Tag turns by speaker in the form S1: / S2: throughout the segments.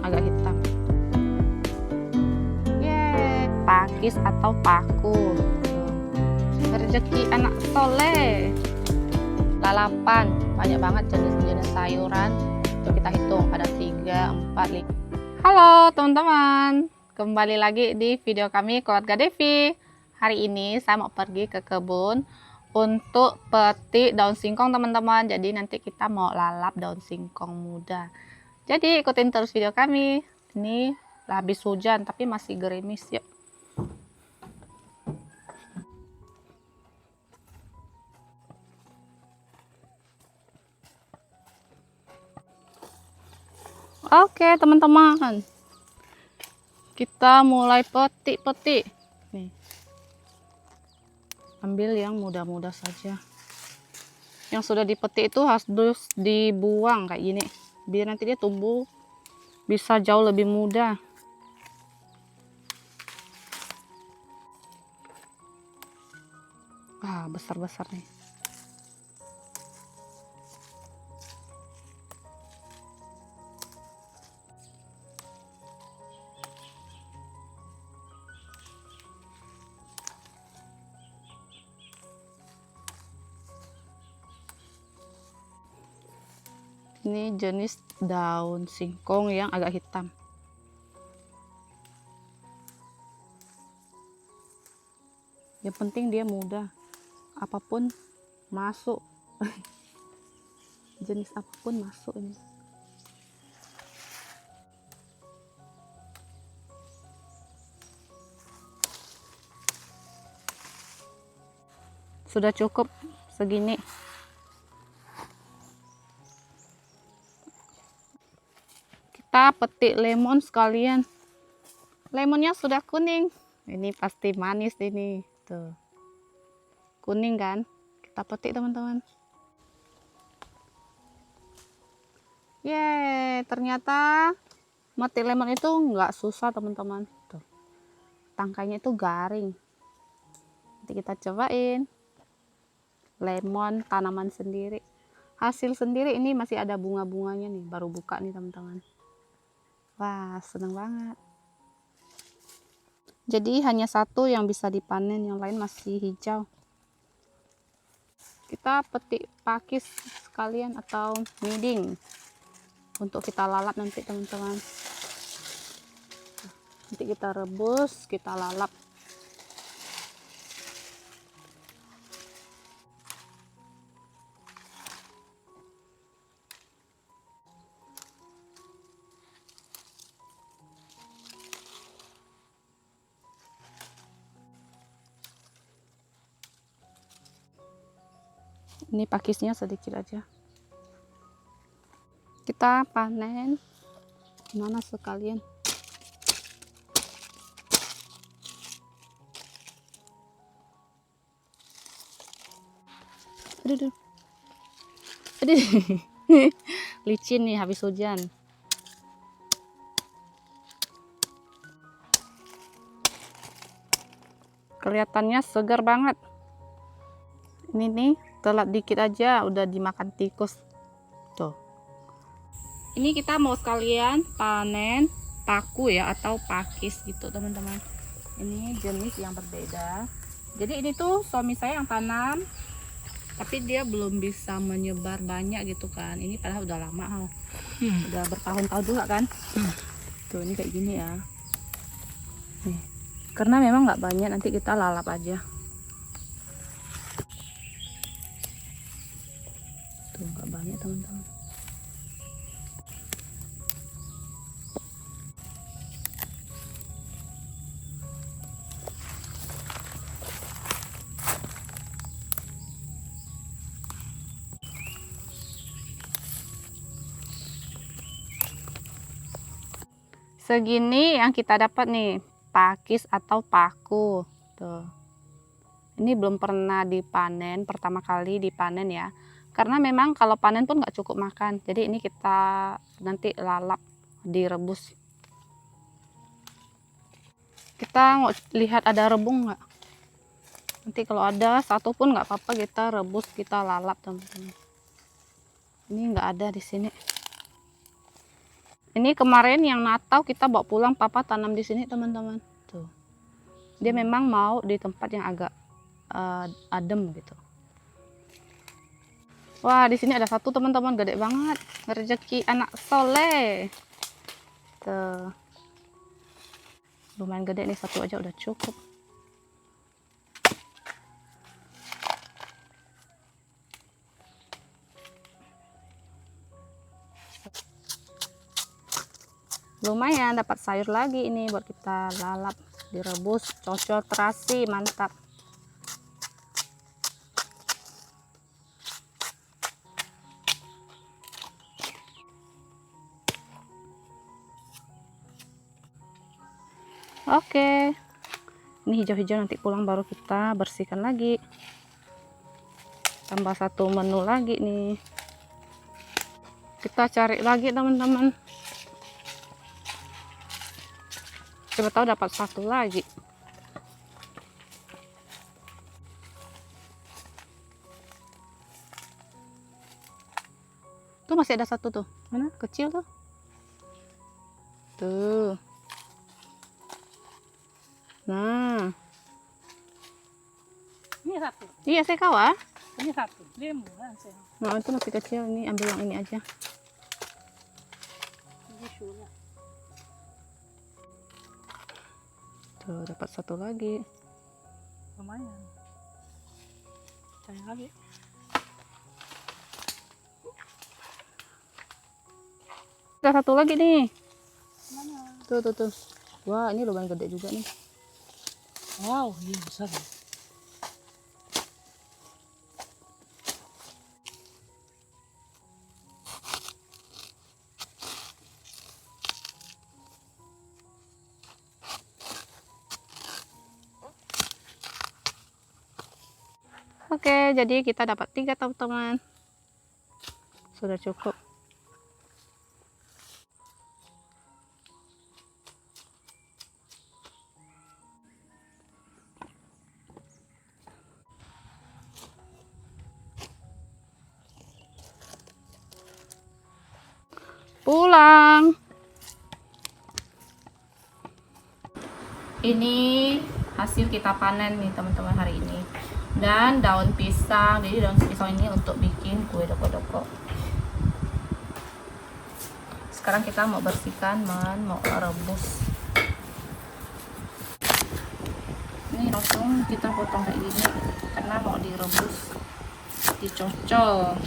S1: yang agak hitam. Yeay, pakis atau paku. Rezeki anak soleh. Lalapan, banyak banget jenis-jenis sayuran. Untuk kita hitung, ada 3, 4, 5. Halo teman-teman, kembali lagi di video kami Keluarga Devi. Hari ini saya mau pergi ke kebun untuk petik daun singkong teman-teman. Jadi nanti kita mau lalap daun singkong muda. Jadi ikutin terus video kami. Ini habis hujan tapi masih gerimis. Yuk. Oke teman-teman, kita mulai petik-petik. Nih, ambil yang muda-muda saja. Yang sudah dipetik itu harus dibuang kayak gini, biar nanti dia tumbuh bisa jauh lebih mudah. Besar-besar nih. Ini jenis daun singkong yang agak hitam. Yang penting dia muda, apapun masuk. Jenis apapun masuk ini. Sudah cukup segini. Kita petik lemon sekalian. Lemonnya sudah kuning. Ini pasti manis ini. Tuh. Kuning kan? Kita petik teman-teman. Yeay, ternyata metik lemon itu nggak susah teman-teman. Tuh. Tangkainya itu garing. Nanti kita cobain. Lemon tanaman sendiri. Hasil sendiri, ini masih ada bunga-bunganya nih. Baru buka nih teman-teman. Wah, seneng banget. Jadi hanya satu yang bisa dipanen, yang lain masih hijau. Kita petik pakis sekalian atau miding untuk kita lalap nanti teman-teman. Nanti kita rebus, kita lalap. Ini pakisnya sedikit aja. Kita panen mana sekalian. Aduh. Licin nih habis hujan. Kelihatannya segar banget. Ini nih telat dikit aja udah dimakan tikus. Tuh. Ini kita mau sekalian panen paku ya atau pakis gitu teman-teman. Ini jenis yang berbeda. Jadi ini tuh suami saya yang tanam, tapi dia belum bisa menyebar banyak gitu kan. Ini padahal udah lama, udah bertahun-tahun juga kan. Tuh ini kayak gini ya. Nih, karena memang nggak banyak, nanti kita lalap aja. Tuh nggak banyak teman-teman. Segini yang kita dapat nih, pakis atau paku. Tuh. Ini belum pernah dipanen, pertama kali dipanen ya. Karena memang kalau panen pun nggak cukup makan. Jadi ini kita nanti lalap, direbus. Kita mau lihat ada rebung nggak. Nanti kalau ada satu pun nggak apa-apa, kita rebus, kita lalap teman-teman. Ini nggak ada di sini. Ini kemarin yang Natal kita bawa pulang, papa tanam di sini teman-teman. Tuh. Dia memang mau di tempat yang agak adem gitu. Wah, di sini ada satu teman-teman, gede banget. Rezeki anak soleh. Tuh. Lumayan gede nih, satu aja udah cukup. Lumayan dapat sayur lagi ini buat kita lalap, direbus, cocol terasi, mantap. Oke, ini hijau-hijau, nanti pulang baru kita bersihkan lagi. Tambah satu menu lagi nih, kita cari lagi teman-teman, siapa tahu dapat satu lagi. Tuh masih ada satu tuh, mana kecil tuh, tuh. Nah,
S2: Ini satu.
S1: iya saya kawan.
S2: Ini satu. Dia murah sih.
S1: Nah itu masih kecil, ini ambil yang ini aja.
S2: Ini sudah.
S1: Tuh dapat satu lagi.
S2: Lumayan. Cari lagi.
S1: Ada satu lagi nih.
S2: Mana?
S1: Tuh. Wah, ini lumayan gede juga nih.
S2: Wow, ini besar.
S1: Oke, jadi kita dapat 3 teman-teman. Sudah cukup. Pulang. Ini hasil kita panen nih teman-teman hari ini. Dan daun pisang, jadi daun pisang ini untuk bikin kue doko-doko. Sekarang kita mau bersihkan, mau rebus. Ini langsung kita potong kayak gini karena mau direbus, dicocol.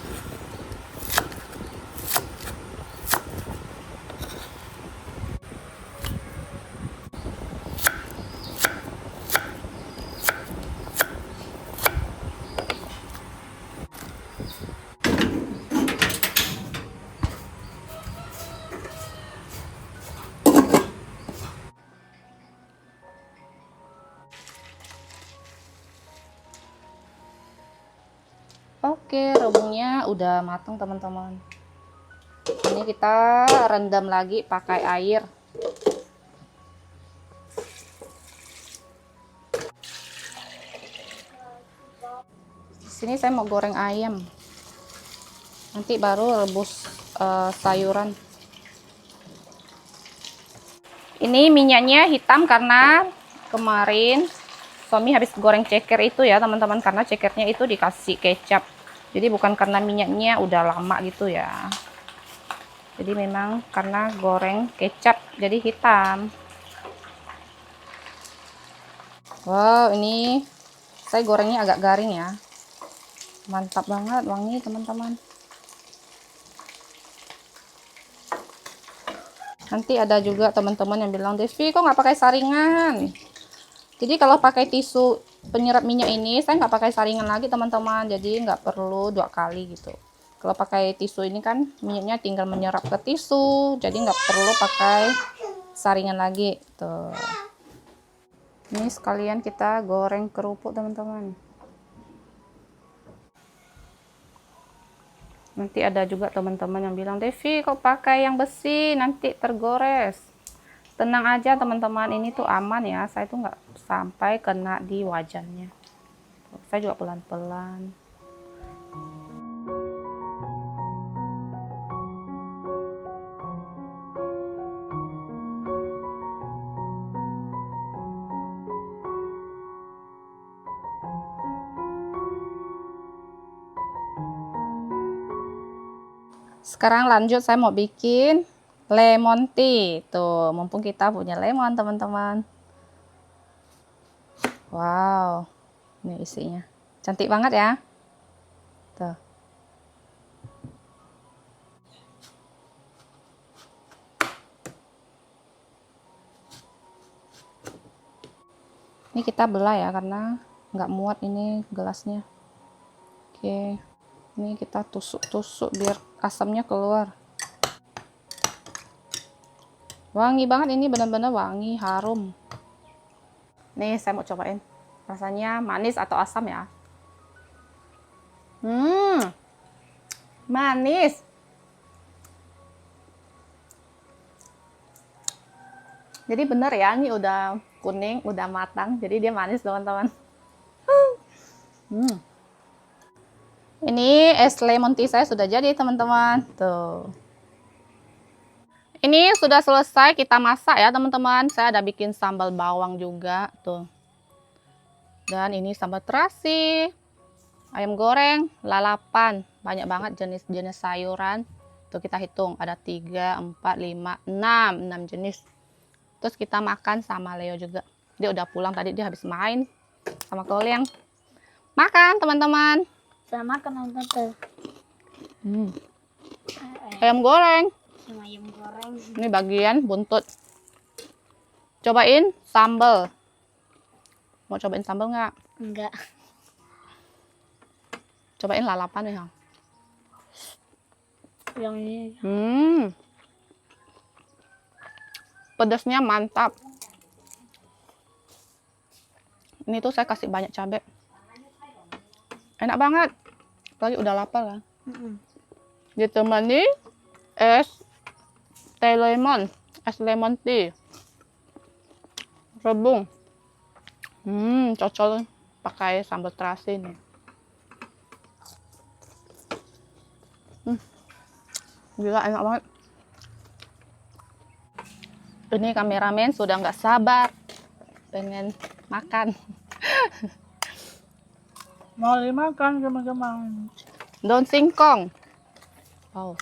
S1: Oke, rebungnya udah matang teman-teman. Ini kita rendam lagi pakai air. Di sini saya mau goreng ayam. Nanti baru rebus sayuran. Ini minyaknya hitam karena kemarin suami habis goreng ceker itu ya teman-teman, karena cekernya itu dikasih kecap. Jadi bukan karena minyaknya udah lama gitu ya. Jadi memang karena goreng kecap jadi hitam. Wow, ini saya gorengnya agak garing ya. Mantap banget, wangi teman-teman. Nanti ada juga teman-teman yang bilang, Devi kok nggak pakai saringan? Jadi kalau pakai tisu penyerap minyak ini, saya nggak pakai saringan lagi teman-teman, jadi nggak perlu 2 kali gitu. Kalau pakai tisu ini kan minyaknya tinggal menyerap ke tisu, jadi nggak perlu pakai saringan lagi tuh. Ini sekalian kita goreng kerupuk teman-teman. Nanti ada juga teman-teman yang bilang, Devi kok pakai yang besi, nanti tergores. Tenang aja teman-teman, ini tuh aman ya, saya tuh nggak sampai kena di wajannya. Saya juga pelan-pelan. Sekarang lanjut, saya mau bikin lemon tea. Tuh, mumpung kita punya lemon, teman-teman. Wow, ini isinya. Cantik banget ya. Tuh. Ini kita belah ya, karena nggak muat ini gelasnya. Oke, ini kita tusuk-tusuk biar asamnya keluar. Wangi banget ini, benar-benar wangi, harum. Nih, saya mau cobain. Rasanya manis atau asam ya? Manis. Jadi bener ya, ini udah kuning, udah matang. Jadi dia manis, teman-teman. Ini es lemon tea saya sudah jadi, teman-teman. Tuh. Ini sudah selesai kita masak ya, teman-teman. Saya ada bikin sambal bawang juga, tuh. Dan ini sambal terasi, ayam goreng, lalapan. Banyak banget jenis-jenis sayuran. Tuh kita hitung, ada 3, 4, 5, 6 jenis. Terus kita makan sama Leo juga. Dia udah pulang tadi, dia habis main sama Koleng. Makan, teman-teman.
S2: Saya makan tante.
S1: Ayam goreng.
S2: Sama ayam goreng.
S1: Ini bagian buntut. Cobain sambal. Mau cobain sambal nggak?
S2: Enggak.
S1: Cobain lalapan ya.
S2: Yang ini.
S1: Pedasnya mantap. Ini tuh saya kasih banyak cabai. Enak banget. Apalagi udah lapar kan. Ditemani es teh lemon, es lemon tea. Rebung. Cocok pakai sambal terasi nih. Gila, enak banget. Ini kameramen sudah nggak sabar pengen makan.
S2: Mau dimakan teman-teman.
S1: Daun singkong. Wow.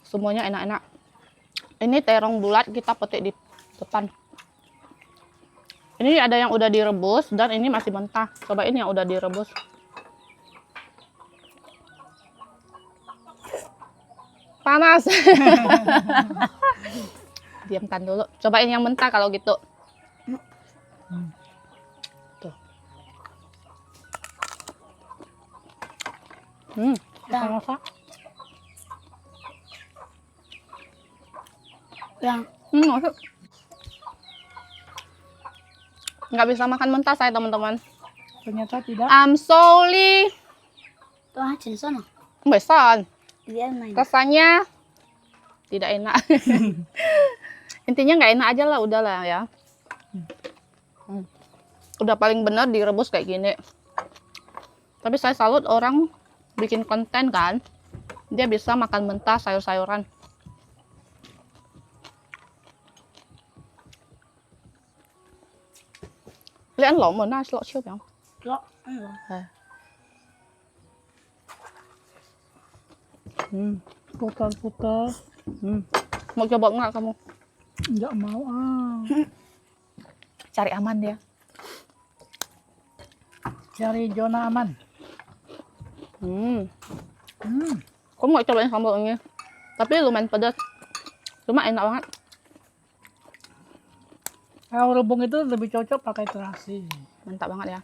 S1: Semuanya enak-enak. Ini terong bulat kita petik di depan. Ini ada yang udah direbus dan ini masih mentah. Cobain yang udah direbus. Panas. Diamkan dulu. Cobain yang mentah kalau gitu. Tuh.
S2: Rasa. Yang
S1: Masuk. Nggak bisa makan mentah saya, teman-teman.
S2: ternyata tidak.
S1: I'm sorry.
S2: Tuh hasil sana.
S1: Besan.
S2: Dia main.
S1: Rasanya tidak enak. Intinya nggak enak aja lah, udahlah ya. Udah paling benar direbus kayak gini. Tapi saya salut orang bikin konten kan, dia bisa makan mentah sayur-sayuran. Lihat lẩu mà nó lẩu siêu béo.
S2: Lo. Putar-putar.
S1: Mau coba nggak kamu?
S2: Enggak mau ah.
S1: Cari aman dia.
S2: Cari zona aman.
S1: Kamu mau cobain sambal ini? Tapi lumayan pedas. Cuma enak banget.
S2: Kalau rebung itu lebih cocok pakai terasi.
S1: Mantap banget ya.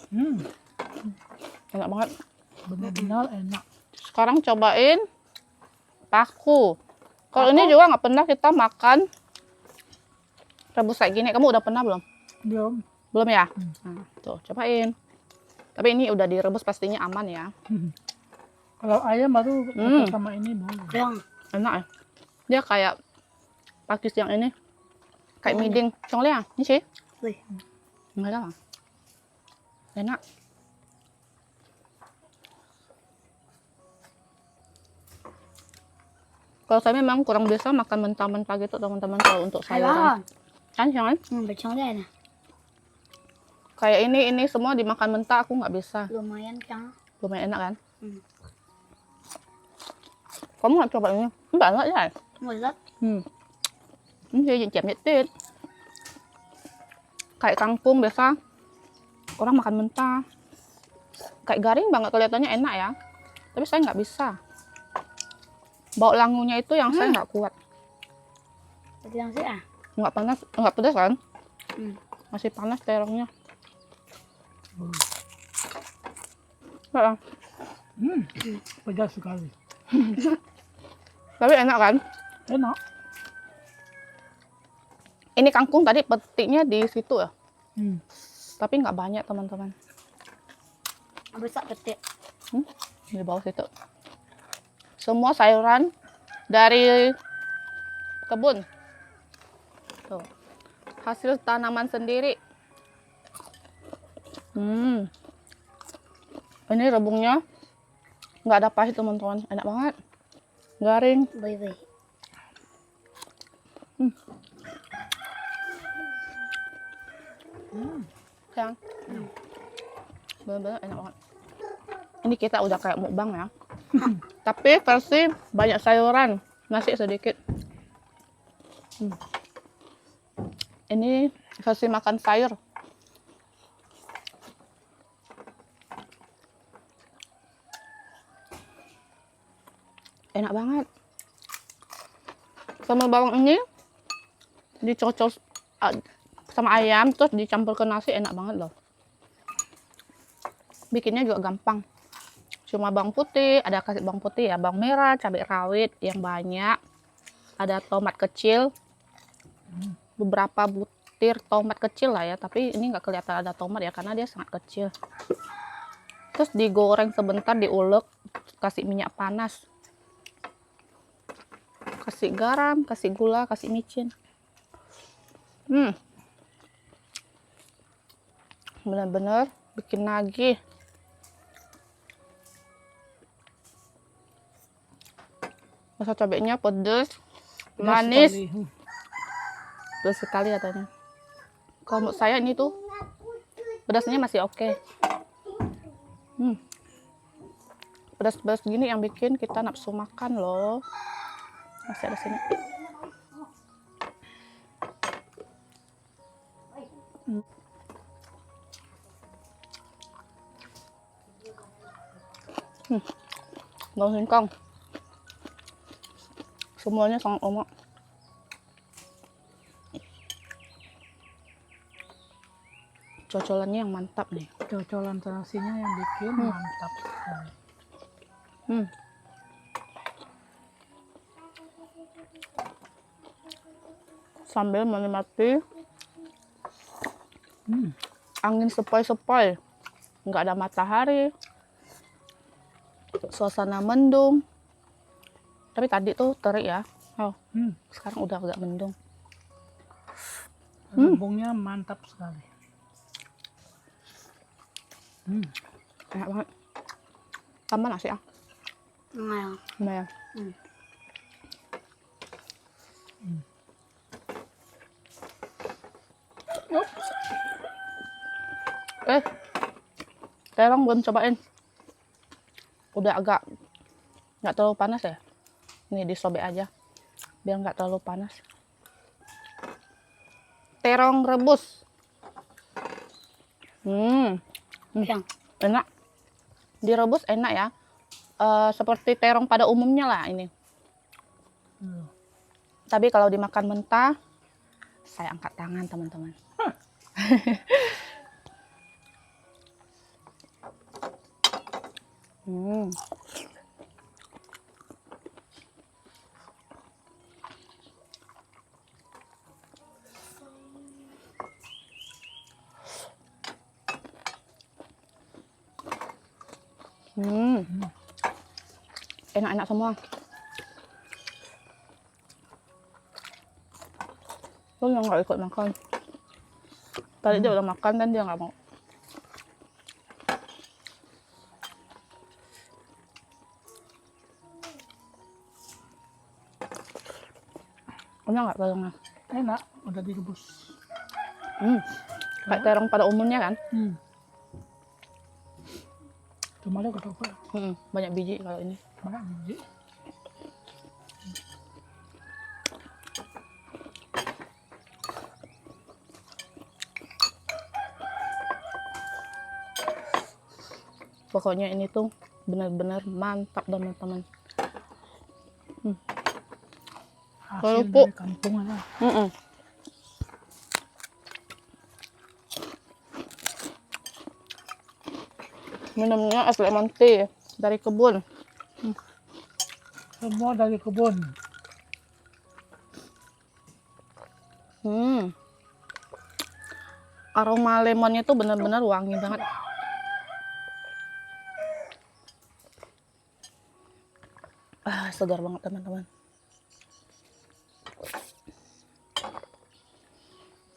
S2: Hmm,
S1: Enak banget.
S2: benar-benar enak.
S1: Sekarang cobain paku. Kalau ini juga nggak pernah kita makan rebus kayak gini. Kamu udah pernah belum?
S2: Belum.
S1: Belum ya? Nah, tuh, cobain. Tapi ini udah direbus pastinya aman ya.
S2: Kalau ayam baru pakai sama ini boleh.
S1: Enak ya. Dia kayak pakis yang ini. Kayak miding. Chong liang, ini sih.
S2: Wih.
S1: Enggak ada. Enak. Kalau saya memang kurang biasa makan mentah-mentah gitu, teman-teman, kalau untuk sayuran. Kan, jangan?
S2: Becong dia nah.
S1: Kayak ini semua dimakan mentah, aku nggak bisa.
S3: Lumayan kan?
S1: Lumayan enak kan?
S3: Hmm.
S1: Kamu nggak coba ini? Ini banget ya?
S3: Mulut.
S1: Ini jadi jam-jam. Kayak kangkung biasa orang makan mentah. Kayak garing banget kelihatannya, enak ya. Tapi saya nggak bisa. Bau langunya itu yang saya nggak kuat.
S3: Tadi yang sih ah.
S1: Nggak pedas kan? Masih panas terongnya.
S2: Pedas sekali.
S1: Tapi enak kan?
S2: Enak.
S1: Ini kangkung tadi petiknya di situ ya.
S2: Hmm.
S1: Tapi nggak banyak teman-teman.
S3: Bisa petik.
S1: Di bawah situ. Semua sayuran dari kebun. Tuh. Hasil tanaman sendiri. Ini rebungnya nggak ada pahit teman-teman. Enak banget. Garing.
S3: Bye-bye.
S1: Sayang. Bener-bener enak banget. Ini kita udah kayak mukbang ya. Tapi versi banyak sayuran, nasi sedikit. Ini versi makan sayur. Enak banget. Sama bawang ini dicocol sama ayam terus dicampur ke nasi, enak banget loh. Bikinnya juga gampang. Cuma bawang putih, ada kasih bawang putih ya, bawang merah, cabai rawit yang banyak. Ada tomat kecil. Beberapa butir tomat kecil lah ya, tapi ini nggak kelihatan ada tomat ya karena dia sangat kecil. Terus digoreng sebentar, diulek, kasih minyak panas. Kasih garam, kasih gula, kasih micin. Bener-bener bikin nagih. Rasa cabenya pedes, manis, pedas sekali katanya. Kalau menurut saya ini tuh pedasnya masih oke. Pedas-pedas gini yang bikin kita nafsu makan loh. Masih ada sini. Daun singkong. Semuanya sangat enak. Cocolannya yang mantap nih.
S2: Cocolan terasinya yang bikin mantap sekali.
S1: Sambil menikmati angin sepoi-sepoi, nggak ada matahari, suasana mendung. Tapi tadi tuh terik ya. Sekarang udah agak mendung.
S2: Rebungnya mantap sekali.
S1: Enak banget. Tambah nasi ya.
S3: Lumayan.
S1: Lumayan. Terong belum cobain. Udah agak nggak terlalu panas ya. Ini disobek aja biar nggak terlalu panas. Terong rebus. Enak. Direbus enak ya. Seperti terong pada umumnya lah ini. Tapi kalau dimakan mentah, saya angkat tangan teman-teman. Enak-enak semua. Lu yang nggak ikut makan. Tadi dia udah makan dan dia nggak mau. Enak nggak telurnya?
S2: Enak, udah direbus.
S1: Kayak terong pada umumnya kan.
S2: Cuma ada ketoprak.
S1: Banyak biji kalau ini.
S2: Banyak biji.
S1: Pokoknya ini tuh benar-benar mantap teman-teman.
S2: Hasil
S1: Kerupuk.
S2: dari kampung lah.
S1: Minumnya es lemon tea dari kebun.
S2: Semua dari kebun.
S1: Aroma lemonnya tuh benar-benar wangi banget. Segar banget teman-teman.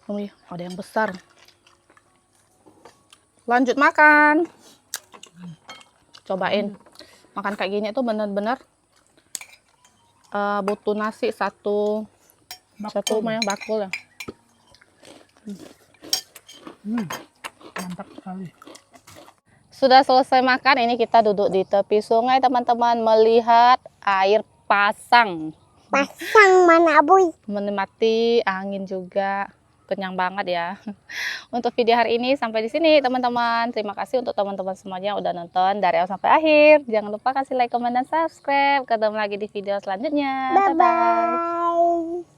S1: Wih, ada yang besar. Lanjut makan. Cobain. Makan kayak gini tuh benar-benar butuh nasi satu bakul ya.
S2: Mantap sekali.
S1: Sudah selesai makan, ini kita duduk di tepi sungai teman-teman melihat air pasang.
S3: Pasang mana boy?
S1: Menikmati angin juga. Kenyang banget ya. Untuk video hari ini sampai di sini teman-teman. Terima kasih untuk teman-teman semuanya yang udah nonton dari awal sampai akhir. Jangan lupa kasih like, komen, dan subscribe. Ketemu lagi di video selanjutnya. Bye-bye.